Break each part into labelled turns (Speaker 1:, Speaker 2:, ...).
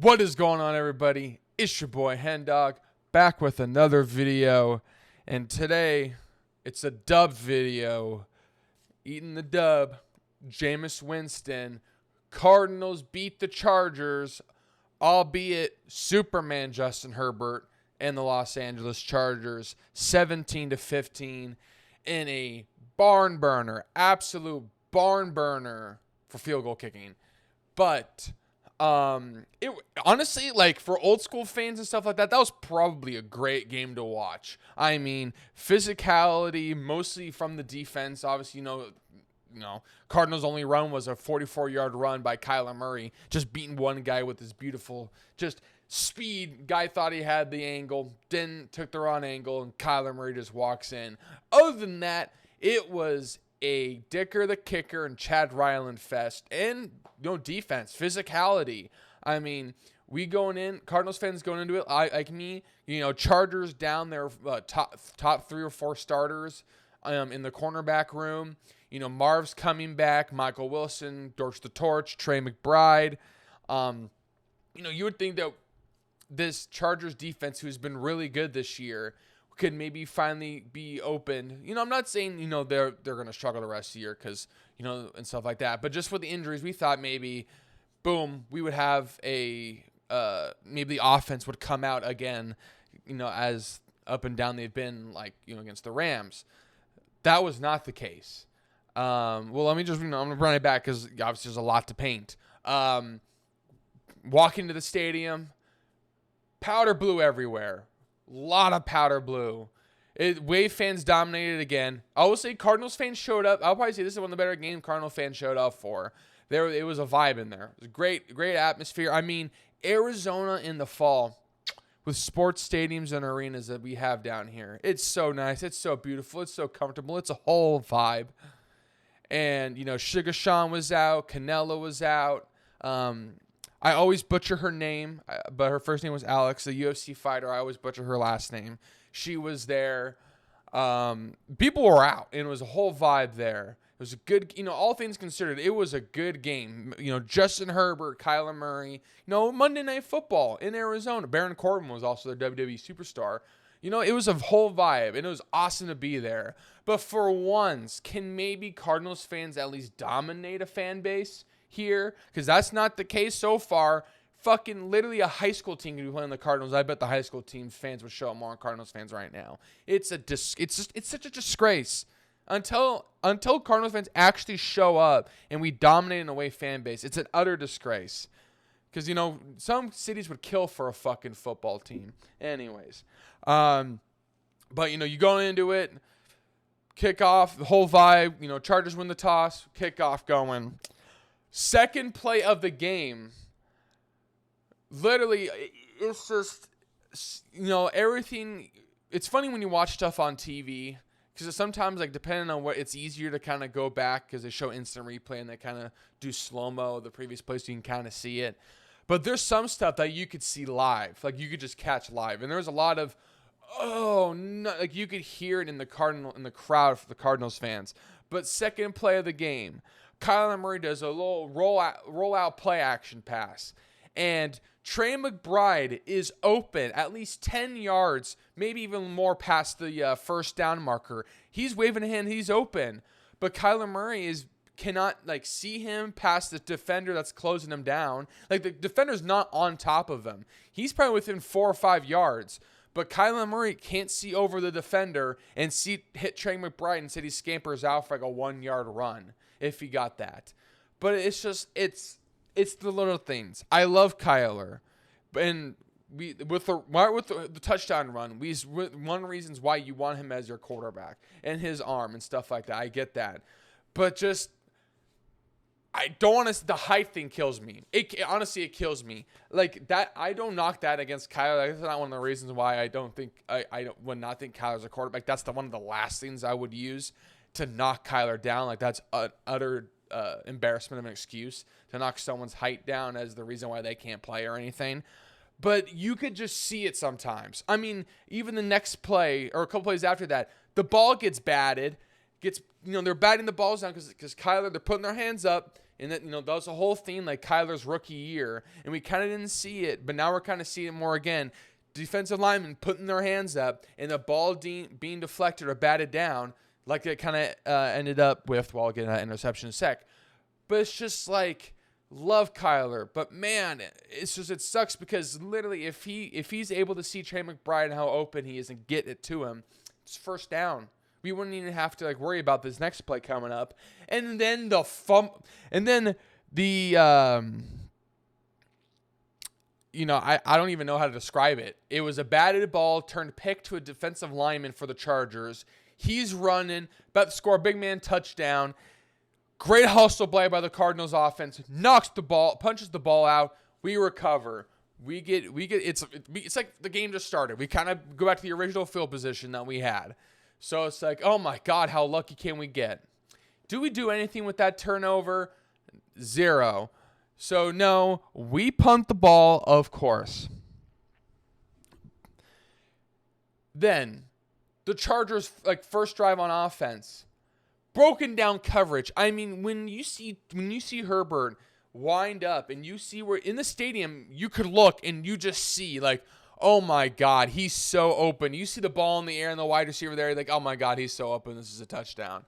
Speaker 1: What is going on, everybody? It's your boy Hendog back with another video, and today it's a dub video. Eating the dub. Jameis Winston. Cardinals beat the Chargers, albeit Superman Justin Herbert and the Los Angeles Chargers 17-15 in a barn burner, absolute barn burner for field goal kicking. But it honestly, like, for old school fans and stuff like that, that was probably a great game to watch. I mean, physicality, mostly from the defense. Obviously, Cardinals' only run was a 44-yard run by Kyler Murray, just beating one guy with his beautiful, just speed. Guy thought he had the angle, took the wrong angle, and Kyler Murray just walks in. Other than that, it was a Dicker the Kicker and Chad Ryland fest, and defense, physicality. I mean, Cardinals fans going into it like me. Chargers down their top 3 or 4 starters in the cornerback room. Marv's coming back, Michael Wilson, Dorch the Torch, Trey McBride. You would think that this Chargers defense, who's been really good this year, could maybe finally be open. I'm not saying, they're going to struggle the rest of the year because, and stuff like that. But just with the injuries, we thought maybe, boom, we would have maybe the offense would come out again, as up and down they've been, like, against the Rams. That was not the case. Well, let me just, I'm going to run it back because obviously there's a lot to paint. Walking to the stadium, powder blue everywhere. A lot of powder blue. Wave fans dominated again. I will say Cardinals fans showed up. I'll probably say this is one of the better games Cardinal fans showed up for. It was a vibe in there. It was a great atmosphere. I mean, Arizona in the fall with sports stadiums and arenas that we have down here. It's so nice. It's so beautiful. It's so comfortable. It's a whole vibe. And, Sugar Sean was out. Canelo was out. I always butcher her name, but her first name was Alex, the UFC fighter. I always butcher her last name. She was there. People were out, and it was a whole vibe there. It was a good, all things considered, it was a good game. Justin Herbert, Kyler Murray, Monday Night Football in Arizona. Baron Corbin was also their WWE superstar. It was a whole vibe, and it was awesome to be there. But for once, can maybe Cardinals fans at least dominate a fan base here? Because that's not the case so far. Fucking literally a high school team could be playing the Cardinals. I bet the high school team fans would show up more on Cardinals fans right now. It's such a disgrace. Until Cardinals fans actually show up and we dominate an away fan base, it's an utter disgrace. Because, some cities would kill for a fucking football team. Anyways. But, you go into it, kickoff, the whole vibe, Chargers win the toss, kickoff going. Second play of the game, literally, it's just, everything. It's funny when you watch stuff on TV, because sometimes, like, depending on what, it's easier to kind of go back because they show instant replay and they kind of do slow-mo the previous play so you can kind of see it. But there's some stuff that you could see live, like you could just catch live. And there's a lot of, oh no, like you could hear it in the crowd for the Cardinals fans. But second play of the game, Kyler Murray does a little roll out play action pass. And Trey McBride is open at least 10 yards, maybe even more past the first down marker. He's waving a hand, he's open. But Kyler Murray cannot see him past the defender that's closing him down. Like, the defender's not on top of him. He's probably within 4 or 5 yards. But Kyler Murray can't see over the defender and hit Trey McBride and said he scampers out for like a 1-yard run if he got that. But it's just, it's the little things. I love Kyler. And with the touchdown run, one of the reasons why you want him as your quarterback and his arm and stuff like that. I get that. But just, I don't want to. The height thing kills me. Honestly, it kills me. Like that, I don't knock that against Kyler. That's not one of the reasons why I don't think would not think Kyler's a quarterback. That's one of the last things I would use to knock Kyler down. Like, that's an utter embarrassment of an excuse to knock someone's height down as the reason why they can't play or anything. But you could just see it sometimes. I mean, even the next play or a couple plays after that, the ball gets batted. They're batting the balls down because Kyler, they're putting their hands up. And that, that was the whole thing, like Kyler's rookie year. And we kind of didn't see it, but now we're kind of seeing it more again. Defensive linemen putting their hands up and the ball being deflected or batted down, like it kind of ended up with, well, again, an interception in a sec. But it's just like, love Kyler. But, man, it sucks because literally if he's able to see Trey McBride and how open he is and get it to him, it's first down. We wouldn't even have to worry about this next play coming up. And then I don't even know how to describe it. It was a batted ball turned pick to a defensive lineman for the Chargers. He's running, about to score a big man touchdown. Great hustle play by the Cardinals offense. Knocks the ball, punches the ball out. We recover. We get. It's like the game just started. We kind of go back to the original field position that we had. So it's like, oh my God, how lucky can we get? Do we do anything with that turnover? Zero. So no, we punt the ball, of course. Then the Chargers first drive on offense, broken down coverage. I mean, when you see Herbert wind up and you see where in the stadium you could look and you just see oh my God, he's so open. You see the ball in the air and the wide receiver there, you're oh my God, he's so open. This is a touchdown.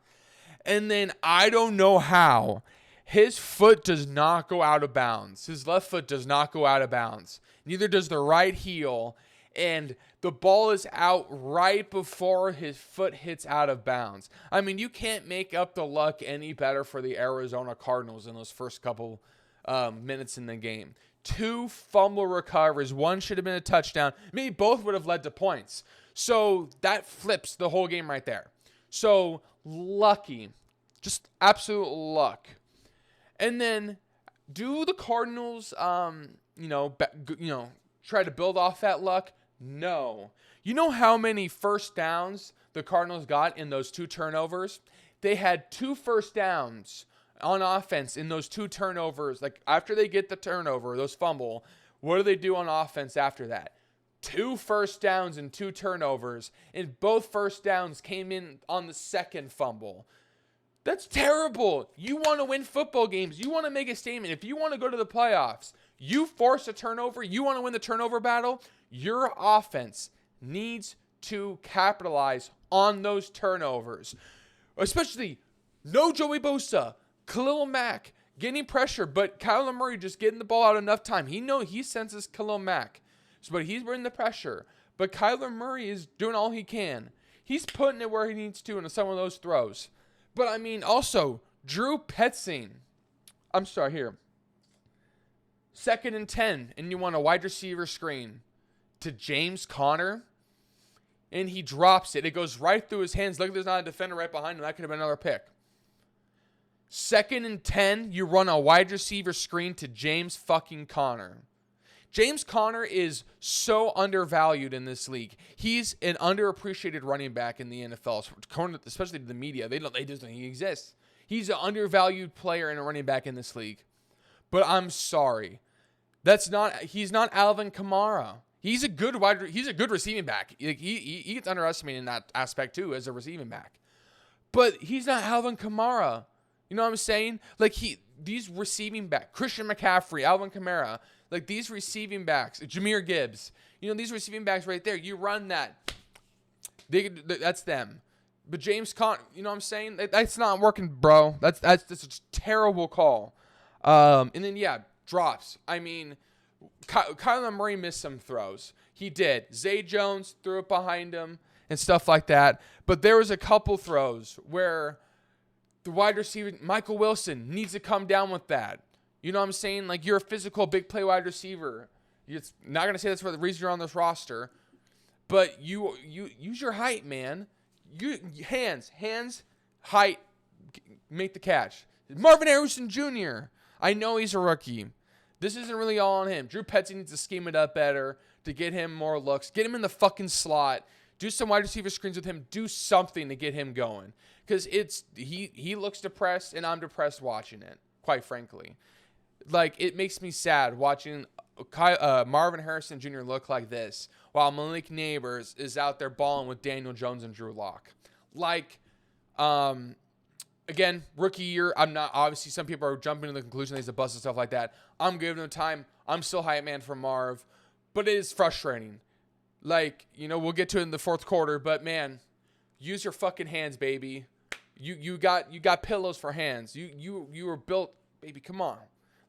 Speaker 1: And then I don't know how his foot does not go out of bounds. His left foot does not go out of bounds. Neither does the right heel. And the ball is out right before his foot hits out of bounds. I mean, you can't make up the luck any better for the Arizona Cardinals in those first couple minutes in the game. 2 fumble recoveries. One should have been a touchdown. Maybe both would have led to points. So that flips the whole game right there. So lucky. Just absolute luck. And then do the Cardinals, try to build off that luck? No. You know how many first downs the Cardinals got in those 2 turnovers? They had 2 first downs on offense in those 2 turnovers. After they get the turnover, those fumble, what do they do on offense after that? 2 first downs and 2 turnovers, and both first downs came in on the second fumble. That's terrible. You want to win football games. You want to make a statement. If you want to go to the playoffs, you force a turnover, you want to win the turnover battle, your offense needs to capitalize on those turnovers. Especially no Joey Bosa, Khalil Mack getting pressure, but Kyler Murray just getting the ball out enough time. He senses Khalil Mack, but he's bringing the pressure. But Kyler Murray is doing all he can. He's putting it where he needs to in some of those throws. But I mean, also Drew Petzing. I'm sorry, here. 2nd and 10, and you want a wide receiver screen to James Conner, and he drops it. It goes right through his hands. Look, there's not a defender right behind him. That could have been another pick. 2nd and 10, you run a wide receiver screen to James fucking Conner. James Conner is so undervalued in this league. He's an underappreciated running back in the NFL, especially to the media. They just think he exists. He's an undervalued player and a running back in this league. But I'm sorry. He's not Alvin Kamara. He's a good receiving back. He gets underestimated in that aspect too as a receiving back. But he's not Alvin Kamara. You know what I'm saying? These receiving backs, Christian McCaffrey, Alvin Kamara, these receiving backs, Jahmyr Gibbs, these receiving backs right there, you run that. That's them. But James Conner, you know what I'm saying? That's not working, bro. That's a terrible call. And then, drops. I mean, Kyler Murray missed some throws. He did. Zay Jones threw it behind him and stuff like that. But there was a couple throws where the wide receiver, Michael Wilson, needs to come down with that. You know what I'm saying? You're a physical, big play wide receiver. It's not going to say that's for the reason you're on this roster. But you use your height, man. Hands, height, make the catch. Marvin Harrison Jr. I know he's a rookie. This isn't really all on him. Drew Petzing needs to scheme it up better to get him more looks. Get him in the fucking slot. Do some wide receiver screens with him. Do something to get him going. Because he looks depressed, and I'm depressed watching it, quite frankly. It makes me sad watching Marvin Harrison Jr. look like this while Malik Neighbors is out there balling with Daniel Jones and Drew Lock. Again, rookie year. I'm not, obviously some people are jumping to the conclusion that he's a bust and stuff like that. I'm giving him time. I'm still hype man for Marv, but it is frustrating. Like, we'll get to it in the fourth quarter, but man, use your fucking hands, baby. You got pillows for hands. You were built, baby. Come on.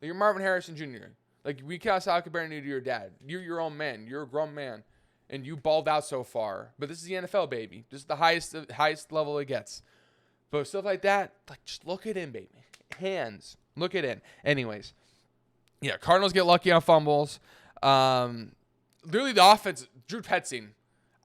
Speaker 1: Like, you're Marvin Harrison Jr. Like, we can't stop comparing you to your dad. You're your own man. You're a grown man, and you balled out so far. But this is the NFL, baby. This is the highest level it gets. But stuff like that, like, just look it in, baby. Hands, look it in. Anyways, yeah, Cardinals get lucky on fumbles. Literally the offense, Drew Petzing.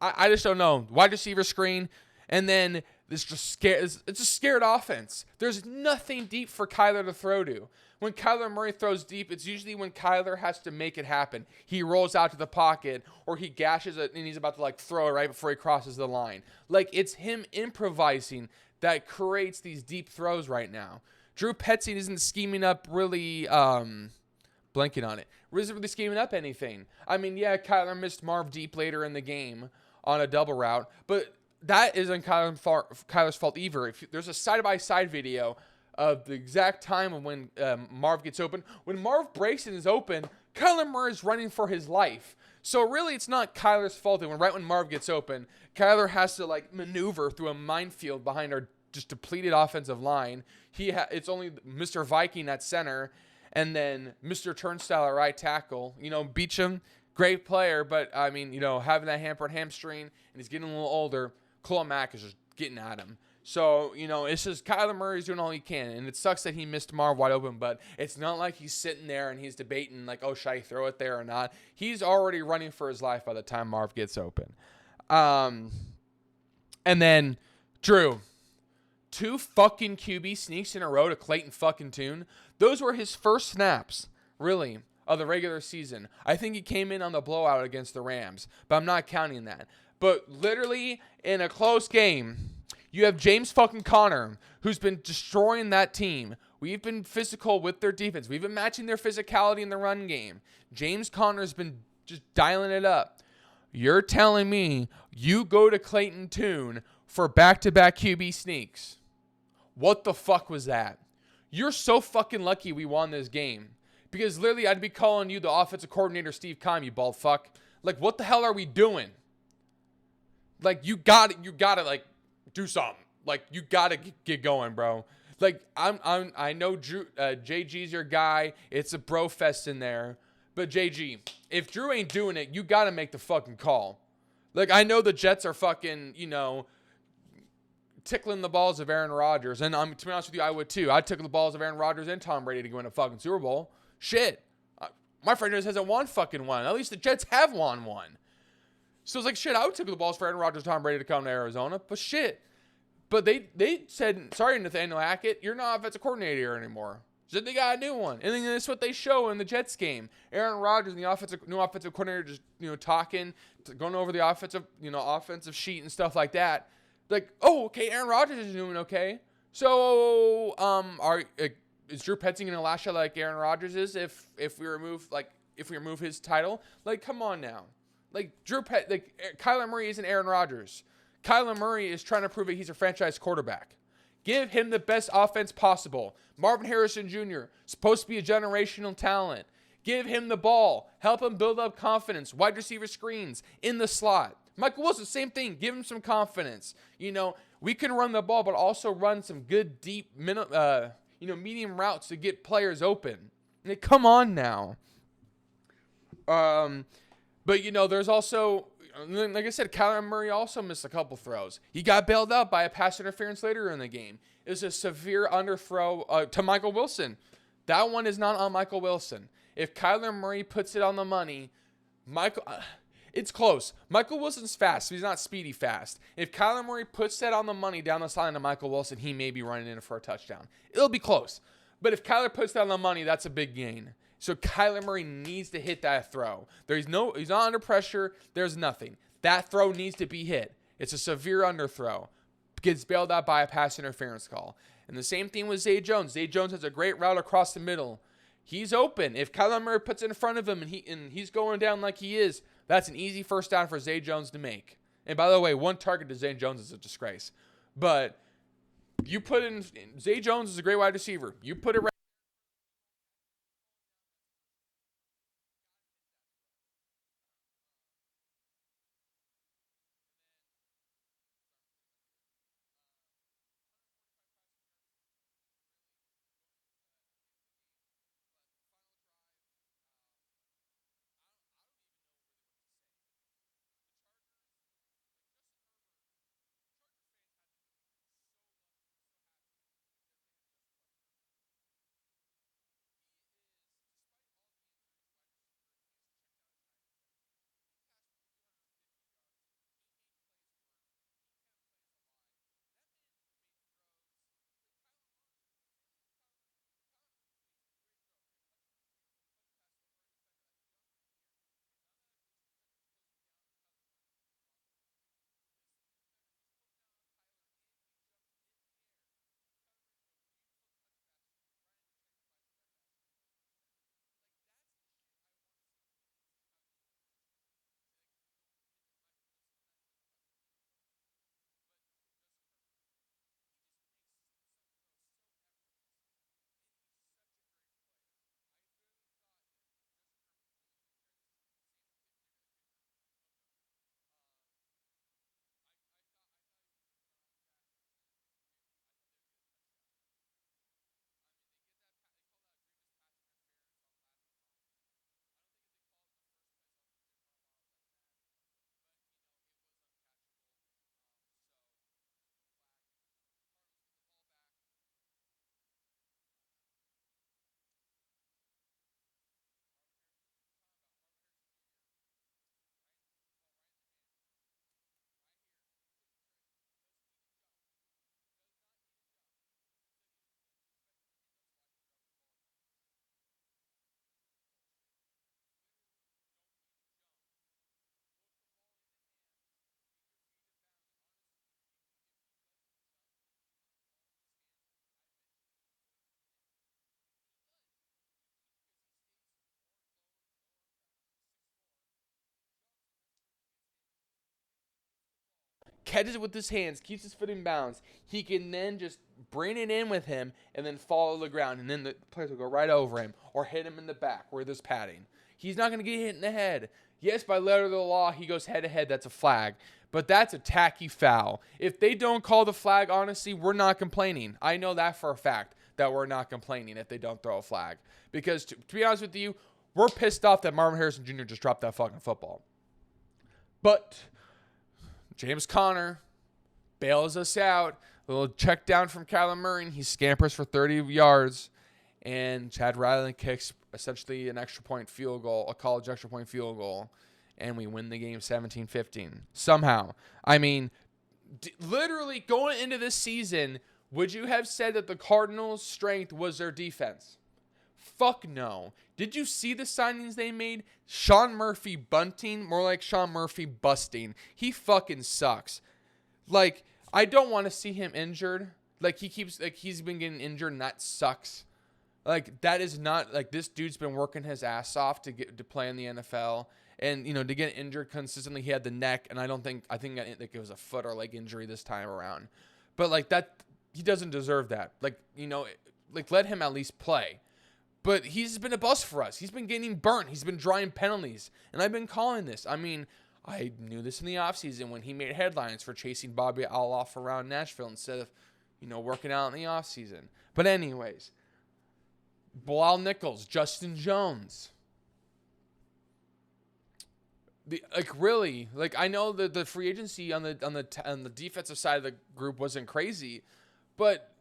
Speaker 1: I just don't know. Wide receiver screen, and then this just it's a scared offense. There's nothing deep for Kyler to throw to. When Kyler Murray throws deep, it's usually when Kyler has to make it happen. He rolls out to the pocket, or he gashes it, and he's about to, like, throw it right before he crosses the line. Like, it's him improvising that creates these deep throws right now. Drew Petzing isn't scheming up really, blanking on it. Isn't really scheming up anything. I mean, yeah, Kyler missed Marv deep later in the game on a double route, but that isn't Kyler's fault either. If there's a side-by-side video of the exact time of when Marv gets open. When Marv breaks and is open, Kyler Murray is running for his life. So really, it's not Kyler's fault that right when Marv gets open, Kyler has to, like, maneuver through a minefield behind our just depleted offensive line. It's only Mr. Viking at center, and then Mr. Turnstile at right tackle. Beachum, great player, but I mean, having that hamstring, and he's getting a little older. Khalil Mack is just getting at him. So, it's just Kyler Murray's doing all he can, and it sucks that he missed Marv wide open, but it's not like he's sitting there and he's debating, like, oh, should I throw it there or not? He's already running for his life by the time Marv gets open. And then, Drew, 2 fucking QB sneaks in a row to Clayton fucking Tune. Those were his first snaps, really, of the regular season. I think he came in on the blowout against the Rams, but I'm not counting that. But literally, in a close game, you have James fucking Conner, who's been destroying that team. We've been physical with their defense. We've been matching their physicality in the run game. James Conner's been just dialing it up. You're telling me you go to Clayton Tune for back-to-back QB sneaks. What the fuck was that? You're so fucking lucky we won this game. Because literally, I'd be calling you the offensive coordinator, Steve Keim, you bald fuck. Like, what the hell are we doing? Like, you gotta, like, do something. Like, you gotta get going, bro. Like, I know Drew, JG's your guy. It's a bro fest in there. But JG, if Drew ain't doing it, you gotta make the fucking call. Like, I know the Jets are fucking, tickling the balls of Aaron Rodgers. And to be honest with you, I would too. I'd tickle the balls of Aaron Rodgers and Tom Brady to go win a fucking Super Bowl. Shit. My franchise hasn't won fucking one. At least the Jets have won one. So it's like, shit, I would tickle the balls for Aaron Rodgers, Tom Brady to come to Arizona. But shit. But they said, sorry, Nathaniel Hackett, you're not offensive coordinator here anymore. So they got a new one. And then that's what they show in the Jets game. Aaron Rodgers and the new offensive coordinator just, talking, going over the offensive sheet and stuff like that. Like, oh, okay, Aaron Rodgers is doing okay. So, is Drew Petzing going to lash out like Aaron Rodgers is if we remove his title? Like, come on now. Like, Kyler Murray isn't Aaron Rodgers. Kyler Murray is trying to prove that he's a franchise quarterback. Give him the best offense possible. Marvin Harrison Jr., supposed to be a generational talent. Give him the ball. Help him build up confidence. Wide receiver screens in the slot. Michael Wilson, same thing. Give him some confidence. We can run the ball, but also run some good, deep, medium routes to get players open. Like, come on now. But, there's also, like I said, Kyler Murray also missed a couple throws. He got bailed out by a pass interference later in the game. It was a severe underthrow to Michael Wilson. That one is not on Michael Wilson. If Kyler Murray puts it on the money, it's close. Michael Wilson's fast, so he's not speedy fast. If Kyler Murray puts that on the money down the sideline to Michael Wilson, he may be running in for a touchdown. It'll be close. But if Kyler puts that on the money, that's a big gain. So Kyler Murray needs to hit that throw. He's not under pressure. There's nothing. That throw needs to be hit. It's a severe underthrow. Gets bailed out by a pass interference call. And the same thing with Zay Jones. Zay Jones has a great route across the middle. He's open. If Kyler Murray puts it in front of him and he's going down like he is, that's an easy first down for Zay Jones to make. And by the way, one target to Zay Jones is a disgrace. But You put in Zay Jones is a great wide receiver. You put it right. Catches it with his hands, keeps his foot in bounds. He can then just bring it in with him and then fall to the ground, and then the players will go right over him or hit him in the back where there's padding. He's not going to get hit in the head. Yes, by letter of the law, he goes head to head. That's a flag. But that's a tacky foul. If they don't call the flag, honestly, we're not complaining. I know that for a fact that we're not complaining if they don't throw a flag. Because to be honest with you, we're pissed off that Marvin Harrison Jr. just dropped that fucking football. But James Conner bails us out. A little check down from Kyler Murray. He scampers for 30 yards. And Chad Riley kicks essentially an extra point field goal, a college extra point field goal. And we win the game 17-15. Somehow. I mean, literally going into this season, would you have said that the Cardinals' strength was their defense? Fuck no. Did you see the signings they made? Sean Murphy bunting, more like Sean Murphy busting. He fucking sucks. Like, I don't want to see him injured. Like, he's been getting injured, and that sucks. Like, that is not, like, this dude's been working his ass off to play in the NFL. And, you know, to get injured consistently, he had the neck, and I think it was a foot or leg injury this time around. But, like, that, he doesn't deserve that. Like, you know, like, let him at least play. But he's been a bust for us. He's been getting burnt. He's been drawing penalties. And I've been calling this. I mean, I knew this in the offseason when he made headlines for chasing Bobby Oloff around Nashville instead of, you know, working out in the offseason. But anyways, Bilal Nichols, Justin Jones. I know that the free agency on the defensive side of the group wasn't crazy, but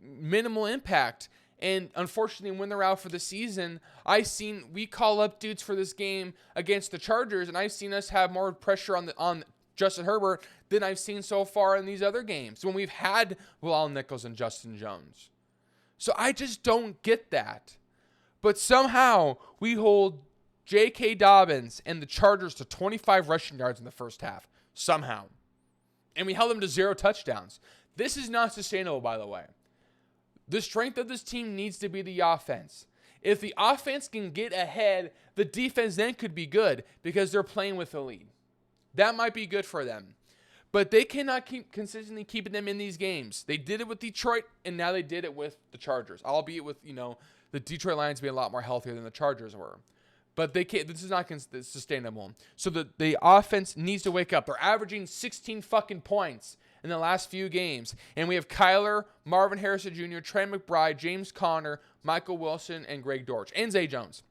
Speaker 1: minimal impact. And unfortunately, when they're out for the season, we call up dudes for this game against the Chargers, and I've seen us have more pressure on Justin Herbert than I've seen so far in these other games when we've had Bilal Nichols and Justin Jones. So I just don't get that. But somehow we hold J.K. Dobbins and the Chargers to 25 rushing yards in the first half. Somehow. And we held them to 0 touchdowns. This is not sustainable, by the way. The strength of this team needs to be the offense. If the offense can get ahead, the defense then could be good because they're playing with the lead. That might be good for them. But they cannot keep consistently keeping them in these games. They did it with Detroit, and now they did it with the Chargers. Albeit with, the Detroit Lions being a lot more healthier than the Chargers were. But they can't. This is not sustainable. So the offense needs to wake up. They're averaging 16 fucking points in the last few games. And we have Kyler, Marvin Harrison Jr., Trey McBride, James Conner, Michael Wilson, and Greg Dortch. And Zay Jones.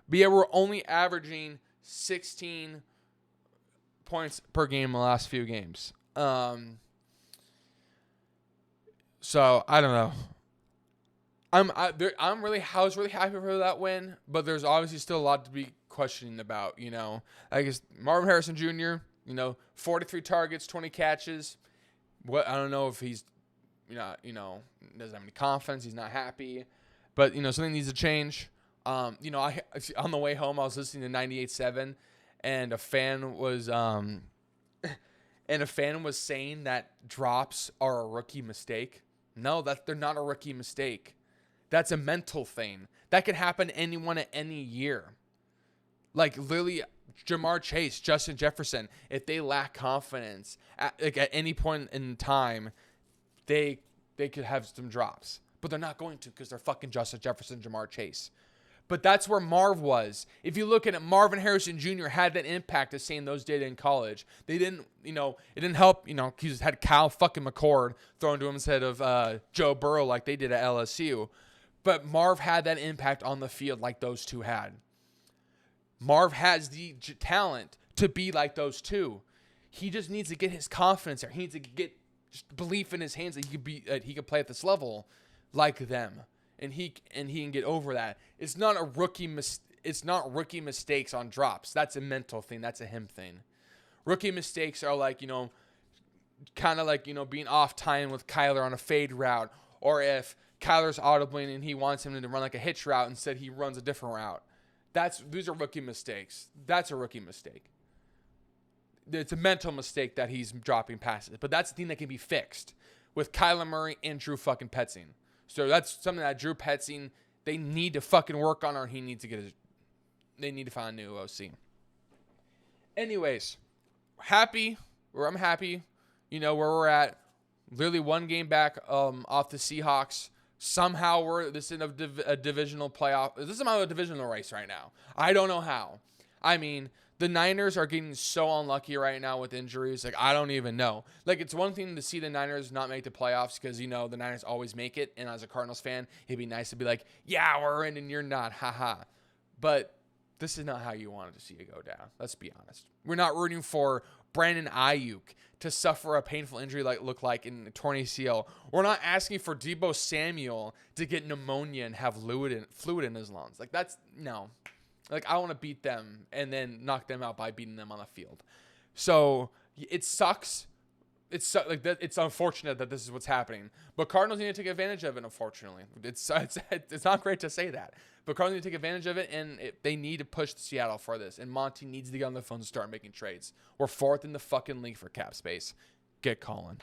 Speaker 1: But yeah, we're only averaging 16 points per game in the last few games. So I don't know. I was really happy for that win, but there's obviously still a lot to be questioning about. I guess Marvin Harrison Jr. 43 targets, 20 catches. I don't know if he's, doesn't have any confidence. He's not happy, but something needs to change. I on the way home I was listening to 98.7, and a fan was saying that drops are a rookie mistake. No, they're not a rookie mistake. That's a mental thing. That could happen to anyone at any year. Like literally Jamar Chase, Justin Jefferson, if they lack confidence at any point in time, they could have some drops. But they're not going to because they're fucking Justin Jefferson, Jamar Chase. But that's where Marv was. If you look at it, Marvin Harrison Jr. had that impact the same those did in college. They didn't, it didn't help, he just had Kyle fucking McCord thrown to him instead of Joe Burrow like they did at LSU. But Marv had that impact on the field like those two had. Marv has the talent to be like those two. He just needs to get his confidence there. He needs to get just belief in his hands that he could play at this level like them. And he can get over that. It's not rookie mistakes on drops. That's a mental thing. That's a him thing. Rookie mistakes are like, kind of like, being off time with Kyler on a fade route, or if Kyler's audibling and he wants him to run like a hitch route, instead he runs a different route. These are rookie mistakes. That's a rookie mistake. It's a mental mistake that he's dropping passes, but that's the thing that can be fixed with Kyler Murray and Drew fucking Petzing. So that's something that Drew Petzing, they need to fucking work on, or they need to find a new OC. Anyways, I'm happy, where we're at. Literally one game back off the Seahawks. Somehow this is a divisional playoff. This is somehow a divisional race right now. I don't know how. I mean, the Niners are getting so unlucky right now with injuries. Like, I don't even know. Like, it's one thing to see the Niners not make the playoffs because, the Niners always make it. And as a Cardinals fan, it'd be nice to be like, yeah, we're in and you're not. Haha. But this is not how you wanted to see it go down. Let's be honest. We're not rooting for Brandon Ayuk to suffer a painful injury look like in a torn ACL. We're not asking for Deebo Samuel to get pneumonia and have fluid in his lungs. Like, that's, no. Like, I want to beat them and then knock them out by beating them on the field. So it sucks. It's unfortunate that this is what's happening. But Cardinals need to take advantage of it, unfortunately. It's not great to say that. But Cardinals need to take advantage of it, and they need to push Seattle for this. And Monty needs to get on the phone and start making trades. We're 4th in the fucking league for cap space. Get calling.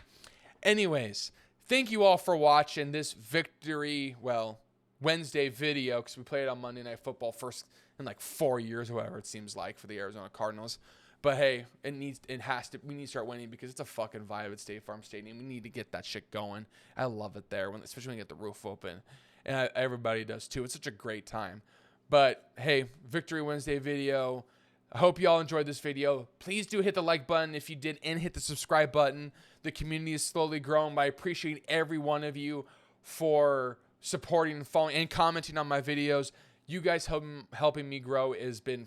Speaker 1: Anyways, thank you all for watching this victory, Wednesday video, because we played on Monday Night Football first in like 4 years or whatever it seems like for the Arizona Cardinals. But hey, we need to start winning because it's a fucking vibe at State Farm Stadium. We need to get that shit going. I love it there, especially when you get the roof open. And everybody does too. It's such a great time. But hey, Victory Wednesday video. I hope you all enjoyed this video. Please do hit the like button if you did, and hit the subscribe button. The community is slowly growing, but I appreciate every one of you for supporting and following and commenting on my videos. You guys helping me grow has been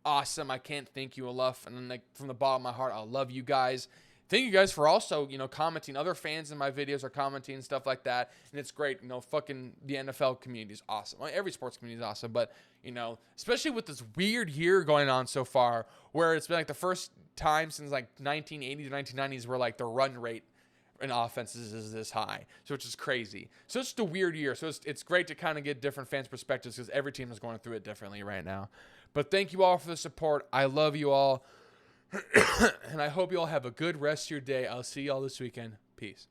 Speaker 1: awesome. I can't thank you enough. And then, from the bottom of my heart, I love you guys. Thank you guys for also, commenting. Other fans in my videos are commenting and stuff like that. And it's great. Fucking the NFL community is awesome. Every sports community is awesome. But, especially with this weird year going on so far, where it's been like the first time since like 1980s, 1990s where like the run rate in offenses is this high. So it's just crazy. So it's just a weird year. So it's great to kind of get different fans' perspectives because every team is going through it differently right now. But thank you all for the support. I love you all. And I hope you all have a good rest of your day. I'll see you all this weekend. Peace.